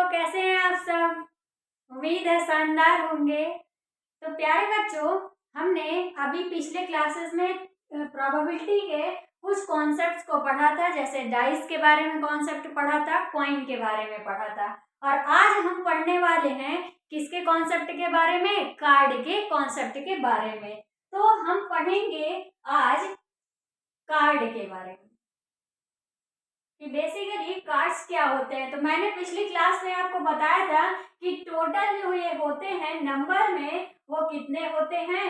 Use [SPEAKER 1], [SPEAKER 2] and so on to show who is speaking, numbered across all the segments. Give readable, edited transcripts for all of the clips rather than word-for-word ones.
[SPEAKER 1] कैसे हैं आप सब? उम्मीद है शानदार होंगे। तो प्यारे बच्चों, हमने अभी पिछले क्लासेस में प्रोबेबिलिटी के कुछ कॉन्सेप्ट्स को पढ़ा था, जैसे डाइस के बारे में कॉन्सेप्ट पढ़ा था, कॉइन के बारे में पढ़ा था। और आज हम पढ़ने वाले हैं किसके कॉन्सेप्ट के बारे में? कार्ड के कॉन्सेप्ट के बारे में। तो हम पढ़ेंगे आज कार्ड के बारे में कि बेसिकली कार्ड्स क्या होते हैं। तो मैंने पिछली क्लास में आपको बताया था कि टोटल जो ये होते हैं नंबर में, वो कितने होते हैं?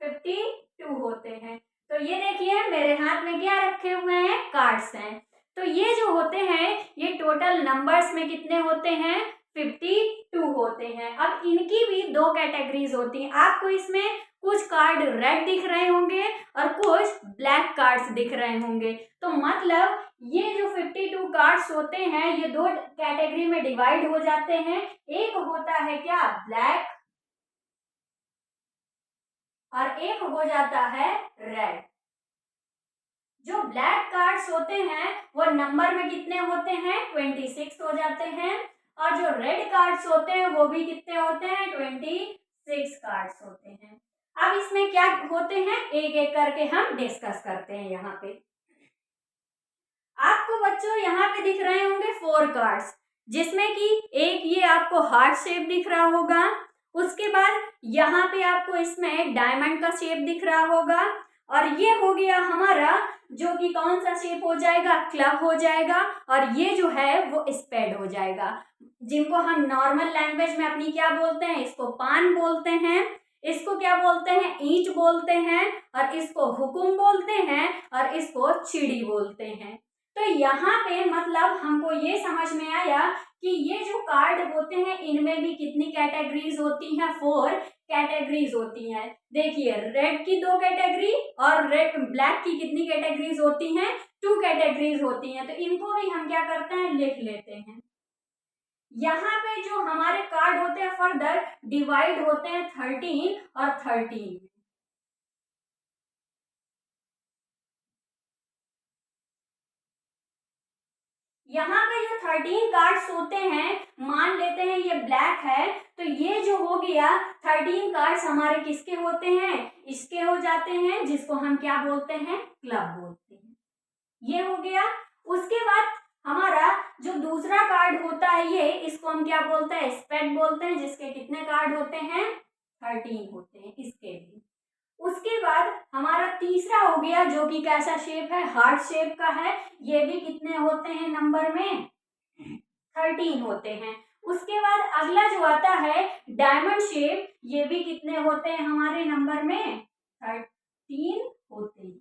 [SPEAKER 1] 52 होते हैं। तो ये देखिए मेरे हाथ में क्या रखे हुए हैं? कार्ड्स हैं। तो ये जो होते हैं ये टोटल नंबर्स में कितने होते हैं? 52 होते हैं। अब इनकी भी दो कैटेगरीज होती हैं। आपको इसमें कुछ कार्ड रेड दिख रहे होंगे और कुछ ब्लैक कार्ड्स दिख रहे होंगे। तो मतलब ये जो 52 कार्ड्स होते हैं ये दो कैटेगरी में डिवाइड हो जाते हैं। एक होता है क्या? ब्लैक, और एक हो जाता है रेड। जो ब्लैक कार्ड्स होते हैं वो नंबर में कितने होते हैं? 26 हो जाते हैं। और जो रेड कार्ड्स होते हैं वो भी कितने होते हैं? 26 कार्ड्स होते हैं। अब इसमें क्या होते हैं एक एक करके हम डिस्कस करते हैं। यहाँ पे आपको बच्चों यहाँ पे दिख रहे होंगे 4 कार्ड्स, जिसमें कि एक ये आपको हार्ट शेप दिख रहा होगा। उसके बाद यहाँ पे आपको इसमें डायमंड का शेप दिख रहा होगा। और ये हो गया हमारा जो कि कौन सा शेप हो जाएगा? क्लब हो जाएगा। और ये जो है वो स्पेड हो जाएगा, जिनको हम नॉर्मल लैंग्वेज में अपनी क्या बोलते हैं? इसको पान बोलते हैं, इसको क्या बोलते हैं? ईंट बोलते हैं, और इसको हुकुम बोलते हैं, और इसको चिड़ी बोलते हैं। तो यहाँ पे मतलब हमको ये समझ में आया कि ये जो कार्ड होते हैं इनमें भी कितनी कैटेगरीज होती हैं? 4 कैटेगरीज होती हैं। देखिए रेड की 2 कैटेगरी और रेड ब्लैक की कितनी कैटेगरीज होती हैं? 2 कैटेगरीज होती हैं। तो इनको भी हम क्या करते हैं? लिख लेते हैं। यहाँ पे जो हमारे कार्ड होते हैं फर्दर डिवाइड होते हैं 13 और 13। यहाँ पे जो 13 कार्ड्स होते हैं, मान लेते हैं ये ब्लैक है, तो ये जो हो गया 13 कार्ड्स हमारे किसके होते हैं? इसके हो जाते हैं, जिसको हम क्या बोलते हैं? क्लब बोलते हैं। ये हो गया। उसके बाद हमारा जो दूसरा कार्ड होता है ये, इसको हम क्या बोलते हैं? स्पेड बोलते हैं, जिसके कितने कार्ड होते हैं? 13 होते हैं इसके भी। उसके बाद हमारा तीसरा हो गया जो कि कैसा शेप है? हार्ट शेप का है। ये भी कितने होते हैं नंबर में? 13 होते हैं। उसके बाद अगला जो आता है डायमंड शेप, ये भी कितने होते हैं हमारे नंबर में? 13 होते हैं।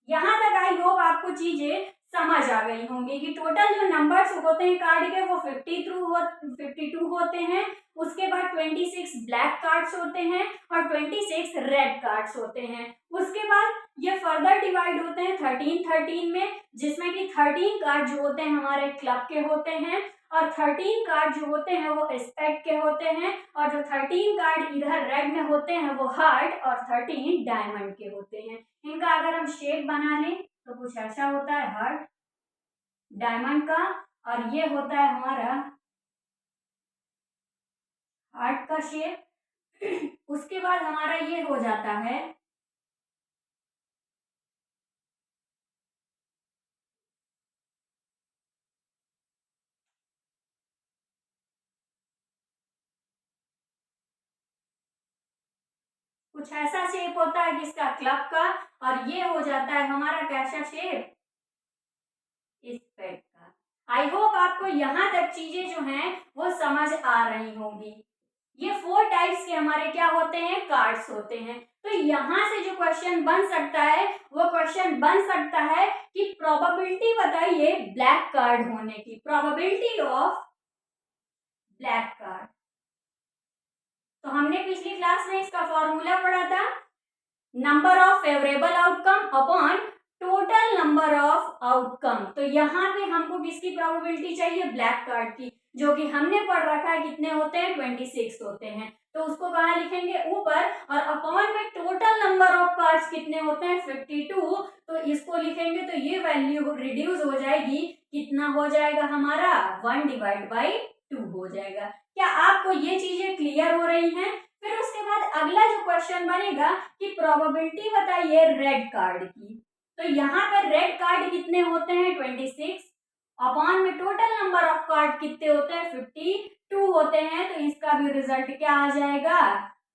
[SPEAKER 1] यहाँ तक आई होप आपको चीजें समझ आ गई होंगी कि टोटल जो नंबर्स होते हैं कार्ड के वो 52 होते हैं। उसके बाद 26 ब्लैक कार्ड्स होते हैं और 26 रेड कार्ड्स होते हैं। उसके बाद ये फर्दर डिवाइड होते हैं 13 में, जिसमें कि 13 कार्ड जो होते हैं हमारे क्लब के होते हैं, और 13 कार्ड जो होते हैं वो स्पेड के होते हैं, और जो 13 कार्ड इधर रेड में होते हैं वो हार्ट, और 13 डायमंड के होते हैं। इनका अगर हम शेप बना लें तो कुछ ऐसा होता है हार्ट डायमंड का, और ये होता है हमारा हार्ट का शेप। उसके बाद हमारा ये हो जाता है कुछ ऐसा शेप होता है किसका? क्लब का। और ये हो जाता है हमारा कैसा शेप? स्पेड का। आई होप आपको यहाँ तक चीजें जो हैं वो समझ आ रही होंगी। ये 4 टाइप्स के हमारे क्या होते हैं? कार्ड्स होते हैं। तो यहाँ से जो क्वेश्चन बन सकता है वो क्वेश्चन बन सकता है कि प्रोबेबिलिटी बताइए ब्लैक कार्ड होने की, प्रोबेबिलिटी ऑफ ब्लैक कार्ड। तो हमने पिछली क्लास में इसका फॉर्मूला पढ़ा था, number of favourable outcome upon total number of outcome. तो यहाँ पे हमको किसकी प्रोबेबिलिटी चाहिए? ब्लैक कार्ड की, जो कि हमने पढ़ रखा है कितने होते हैं? 26 होते हैं। तो उसको कहाँ लिखेंगे, ऊपर, और अपॉन में टोटल नंबर ऑफ कार्ड्स कितने होते हैं 52, तो इसको लिखेंगे तो ये वैल्यू रिड्यूस हो जाएगी, कितना हो जाएगा हमारा 1/2 हो जाएगा। क्या आपको ये चीजें क्लियर हो रही हैं? फिर उसके बाद अगला जो क्वेश्चन बनेगा कि प्रोबेबिलिटी बताइए रेड कार्ड की। तो यहाँ पर रेड कार्ड कितने होते हैं 26, अपॉन में टोटल नंबर ऑफ कार्ड कितने होते हैं 52 होते हैं, तो इसका भी रिजल्ट क्या आ जाएगा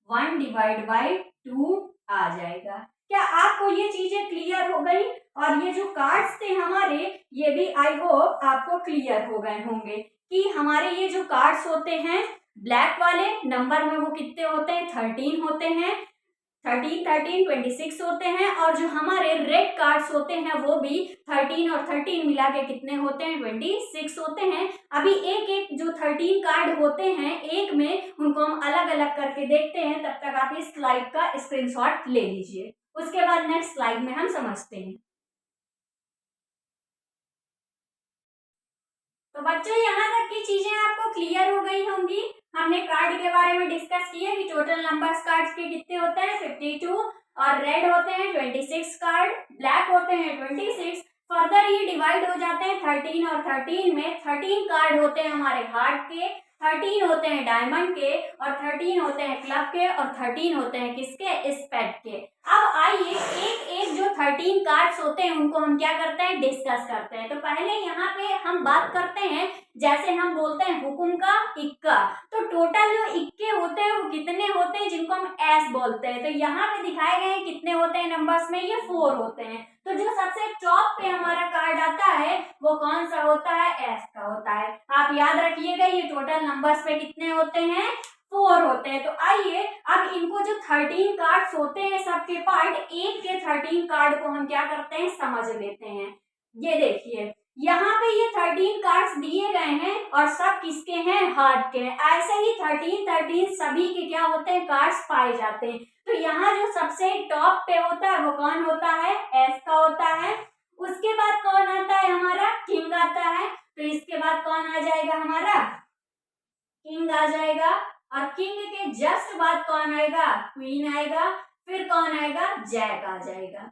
[SPEAKER 1] 1/2 आ जाएगा। क्या आपको ये चीजें क्लियर हो गई? और ये जो कार्ड्स थे हमारे, ये भी आई होप आपको क्लियर हो गए होंगे कि हमारे ये जो कार्ड्स होते हैं ब्लैक वाले नंबर में वो कितने होते हैं 13 होते हैं, 26 होते हैं, और जो हमारे रेड कार्ड्स होते हैं वो भी 13 और 13 मिला के कितने होते हैं 26 होते हैं। अभी एक एक जो 13 कार्ड होते हैं एक में, उनको हम अलग अलग करके देखते हैं, तब तक आप इस स्लाइड का स्क्रीनशॉट ले लीजिए, उसके बाद नेक्स्ट स्लाइड में हम समझते हैं। तो बच्चों यहाँ तक की चीजें आपको क्लियर हो गई होंगी। हमने कार्ड के बारे में डिस्कस किया कि टोटल नंबर्स कार्ड्स के कितने होते हैं 52, और रेड होते हैं 26 कार्ड, ब्लैक होते हैं 26। फर्दर ये डिवाइड हो जाते हैं 13 और 13 में। 13 कार्ड होते हैं हमारे हार्ट के, 13 होते हैं डायमंड के, और 13 होते हैं क्लब के, और 13 होते हैं किसके, स्पेड के। अब आइए एक एक जो 13 कार्ड्स होते हैं उनको हम क्या करते हैं, डिस्कस करते हैं। तो पहले यहाँ पे हम बात करते हैं, जैसे हम बोलते हैं हुकुम का इक्का, तो टोटल जो इक्के होते हैं वो कितने होते हैं जिनको हम एस बोलते हैं। तो यहाँ पे दिखाए गए हैं कितने होते हैं नंबर्स में, ये 4 होते हैं। तो जो सबसे टॉप पे हमारा कार्ड आता है वो कौन सा होता है, एस का होता है। आप याद रखिएगा ये टोटल नंबर्स पे कितने होते हैं 4 होते हैं। तो आइए अब इनको जो 13 कार्ड्स होते हैं सबके पार्ट, एक के 13 कार्ड को हम क्या करते हैं समझ लेते हैं। ये देखिए यहाँ पे ये 13 कार्ड्स दिए गए हैं और सब किसके हैं, हार्ट के। ऐसे ही 13 सभी के क्या होते हैं, कार्ड्स पाए जाते हैं। तो यहाँ जो सबसे टॉप पे होता है वो कौन होता है, एस का होता है। उसके बाद कौन आता है हमारा, किंग आता है। तो इसके बाद कौन आ जाएगा हमारा, किंग आ जाएगा। और किंग के जस्ट बाद कौन आएगा, क्वीन आएगा। फिर कौन आएगा, जैक आ जाएगा।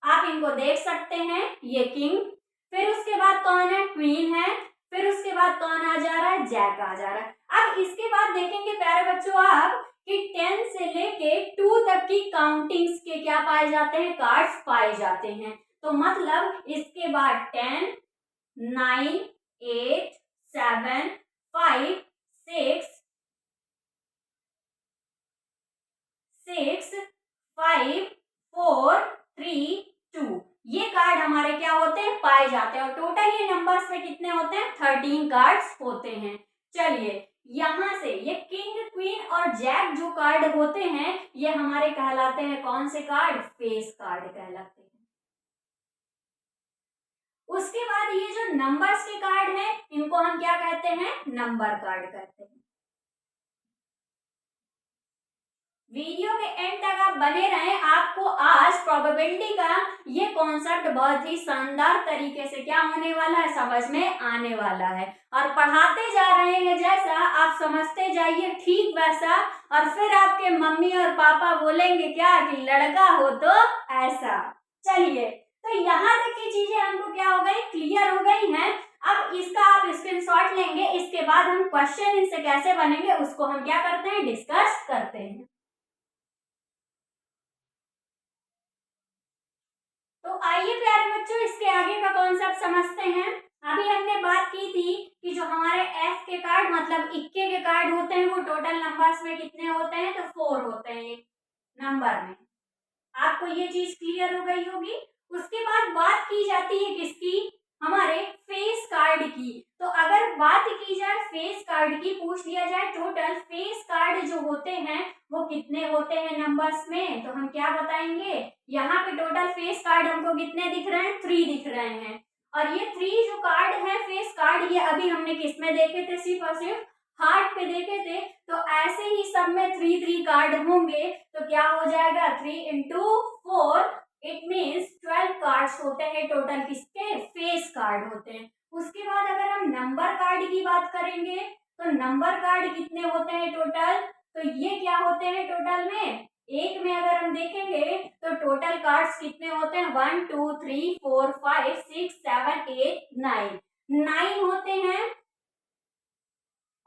[SPEAKER 1] आप इनको देख सकते हैं, ये किंग, फिर उसके बाद कौन है, क्वीन है, फिर उसके बाद कौन आ जा रहा है, जैक आ जा रहा है। अब इसके बाद देखेंगे प्यारे बच्चों आप कि 10 से लेके 2 तक की काउंटिंग्स के क्या पाए जाते हैं, कार्ड्स पाए जाते हैं। तो मतलब इसके बाद 10, 9, 8, 7, 5, 6, 5, 4, 3, 2 ये कार्ड हमारे क्या होते हैं, पाए जाते हैं। और टोटल ये नंबर्स में कितने होते हैं, 13 कार्ड्स होते हैं। चलिए यहाँ से ये किंग, क्वीन और जैक जो कार्ड होते हैं ये हमारे कहलाते हैं कौन से कार्ड, फेस कार्ड कहलाते हैं। उसके बाद ये जो नंबर्स के कार्ड हैं इनको हम क्या कहते हैं, नंबर कार्ड कहते हैं। वीडियो के एंड तक आप बने रहें, आपको आज प्रोबेबिलिटी का ये कॉन्सेप्ट बहुत ही शानदार तरीके से क्या होने वाला है, समझ में आने वाला है। और पढ़ाते जा रहे हैं जैसा आप समझते जाइए ठीक वैसा, और फिर आपके मम्मी और पापा बोलेंगे क्या कि लड़का हो तो ऐसा। चलिए तो यहाँ तक की चीजें हमको क्या हो गई, क्लियर हो गई हैं। अब इसका आप स्क्रीनशॉट लेंगे, इसके बाद हम क्वेश्चन इनसे कैसे बनेंगे उसको हम क्या करते हैं, डिस्कस करते हैं। तो आइए प्यारे बच्चों इसके आगे का कॉन्सेप्ट समझते हैं। अभी हमने बात की थी कि जो हमारे एफ के कार्ड मतलब इक्के के कार्ड होते हैं वो टोटल नंबर्स में कितने होते हैं, तो 4 होते हैं एक नंबर में। आपको ये चीज क्लियर हो गई होगी। उसके बाद बात की जाती है किसकी, हमारे फेस कार्ड की। तो अगर बात की जाए फेस कार्ड की, पूछ लिया जाए टोटल फेस कार्ड जो होते हैं वो कितने होते हैं नंबर्स में, तो हम क्या बताएंगे, यहाँ पे टोटल फेस कार्ड हमको कितने दिख रहे हैं, 3 दिख रहे हैं। और ये 3 जो कार्ड है फेस कार्ड, ये अभी हमने किस में देखे थे, सिर्फ और सिर्फ हार्ट पे देखे थे। तो ऐसे ही सब में 3 कार्ड होंगे। तो क्या हो जाएगा, 3 into 4 इट मीन्स 12 कार्ड्स होते हैं टोटल, किसके, फेस कार्ड होते हैं। उसके बाद अगर हम नंबर कार्ड की बात करेंगे तो नंबर कार्ड कितने होते हैं टोटल, तो ये क्या होते हैं टोटल में, एक में अगर हम देखेंगे तो टोटल कार्ड्स कितने होते हैं, 1 2 3 4 5 6 7 8 9, 9 होते हैं।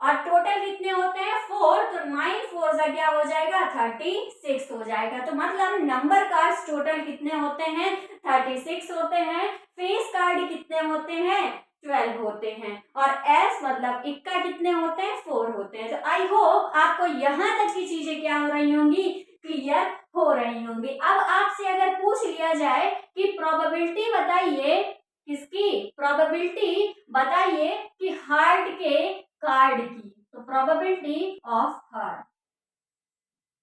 [SPEAKER 1] और टोटल कितने होते हैं, 4, तो 9 4 का क्या हो जाएगा, 36 हो जाएगा। तो मतलब नंबर कार्ड्स टोटल कितने होते हैं, 36 होते हैं। फेस कार्ड कितने होते हैं, 12 होते हैं। और एस मतलब इक्का कितने होते हैं, 4 होते हैं। तो आई होप आपको यहाँ तक की चीजें क्या हो रही होंगी, क्लियर हो रही होंगी। अब आपसे अगर पूछ लिया जाए कि प्रोबेबिलिटी बताइए, किसकी प्रोबेबिलिटी बताइए कि हार्ट के कार्ड की, तो प्रोबेबिलिटी ऑफ हार्ट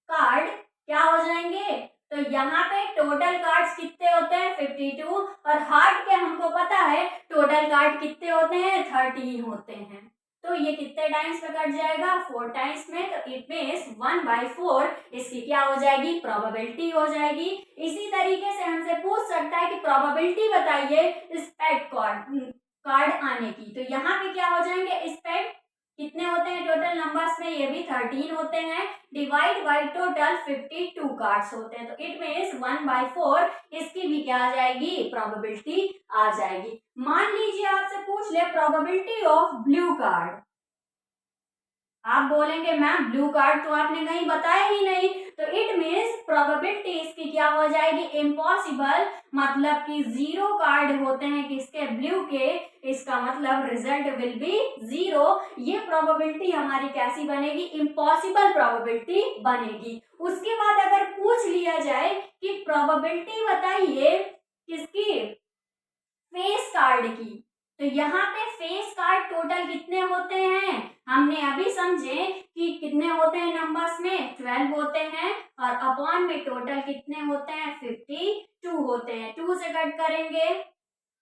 [SPEAKER 1] कार्ड क्या हो जाएंगे, तो यहाँ पे टोटल कार्ड्स कितने होते हैं, 52, और हार्ट के हमको पता है टोटल कार्ड कितने होते हैं, 13 होते हैं। तो ये कितने टाइम्स में कट जाएगा, 4 टाइम्स में। तो इट मीन्स 1/4 इसकी क्या हो जाएगी, प्रोबेबिलिटी हो जाएगी। इसी तरीके से हमसे पूछ सकता है कि प्रोबेबिलिटी बताइए स्पेक्ट कार्ड आने की, तो यहाँ पे क्या हो जाएंगे, स्पेक्ट कितने होते हैं टोटल नंबर्स में, ये भी 13 होते हैं, डिवाइड बाय टोटल 52 कार्ड्स होते हैं। तो इट मीन्स 1/4 इसकी भी क्या आ जाएगी, प्रोबेबिलिटी आ जाएगी। मान लीजिए आपसे पूछ ले प्रोबेबिलिटी ऑफ ब्लू कार्ड, आप बोलेंगे मैम ब्लू कार्ड तो आपने कहीं बताया ही नहीं, तो इट मीन्स प्रोबेबिलिटी इसकी क्या हो जाएगी, इम्पॉसिबल, मतलब कि 0 कार्ड होते हैं किसके, ब्लू के, इसका मतलब रिजल्ट विल बी 0। ये प्रोबेबिलिटी हमारी कैसी बनेगी, इम्पॉसिबल प्रोबेबिलिटी बनेगी। उसके बाद अगर पूछ लिया जाए कि प्रोबेबिलिटी बताइए किसकी, फेस कार्ड की, तो यहाँ पे फेस कार्ड टोटल कितने होते हैं, हमने अभी समझे कि कितने होते हैं नंबर्स में, 12 होते हैं, और अपॉन में टोटल कितने होते हैं, 52 होते हैं। 2 से कट करेंगे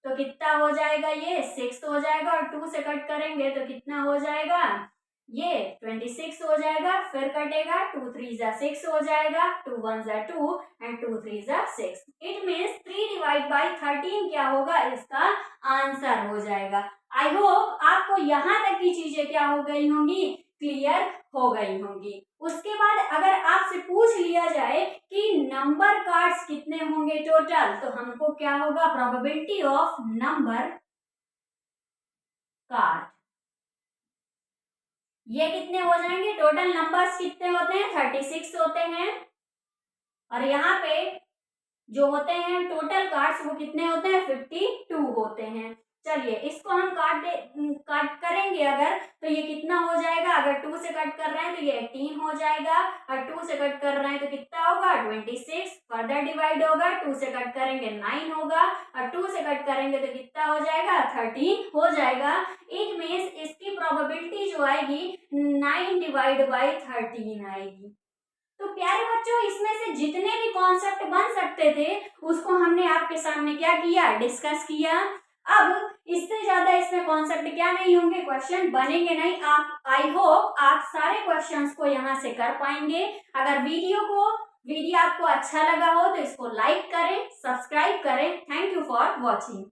[SPEAKER 1] तो कितना हो जाएगा, ये 6 हो जाएगा, और 2 से कट करेंगे तो कितना हो जाएगा, ये 26 हो जाएगा। फिर कटेगा, 2 3 जा 6 हो जाएगा, 2 1 जा 2 एंड 2 3 जा 6। इट मीन्स 3 डिवाइड बाई 13 क्या होगा, इसका आंसर हो जाएगा। आई होप आपको यहाँ तक की चीजें क्या हो गई होंगी, क्लियर हो गई होंगी। उसके बाद अगर आपसे पूछ लिया जाए कि नंबर कार्ड्स कितने होंगे टोटल, तो हमको क्या होगा, प्रोबेबिलिटी ऑफ नंबर कार्ड, ये कितने हो जाएंगे, टोटल नंबर्स कितने होते हैं, 36 होते हैं, और यहाँ पे जो होते हैं टोटल कार्ड्स वो कितने होते हैं, 52 होते हैं। चलिए इसको हम काट करेंगे अगर, तो ये कितना हो जाएगा, अगर 2 से कट कर रहे हैं तो ये 18 हो जाएगा, और 2 से कट कर रहे हैं तो कितना होगा, 26। फर्दर डिवाइड होगा, 2 से कट करेंगे 9 होगा, और 2 से कट करेंगे तो कितना हो जाएगा, 13 हो जाएगा। इट मीन्स इसकी प्रोबेबिलिटी जो आएगी 9 डिवाइड बाई 13 आएगी। तो प्यारे बच्चों, इसमें से जितने भी कॉन्सेप्ट बन सकते थे उसको हमने आपके सामने क्या किया, डिस्कस किया। अब इससे ज्यादा इसमें कॉन्सेप्ट क्या नहीं होंगे, क्वेश्चन बनेंगे नहीं। आप आई होप आप सारे क्वेश्चंस को यहाँ से कर पाएंगे। अगर वीडियो आपको अच्छा लगा हो तो इसको लाइक करें, सब्सक्राइब करें। Thank you for watching.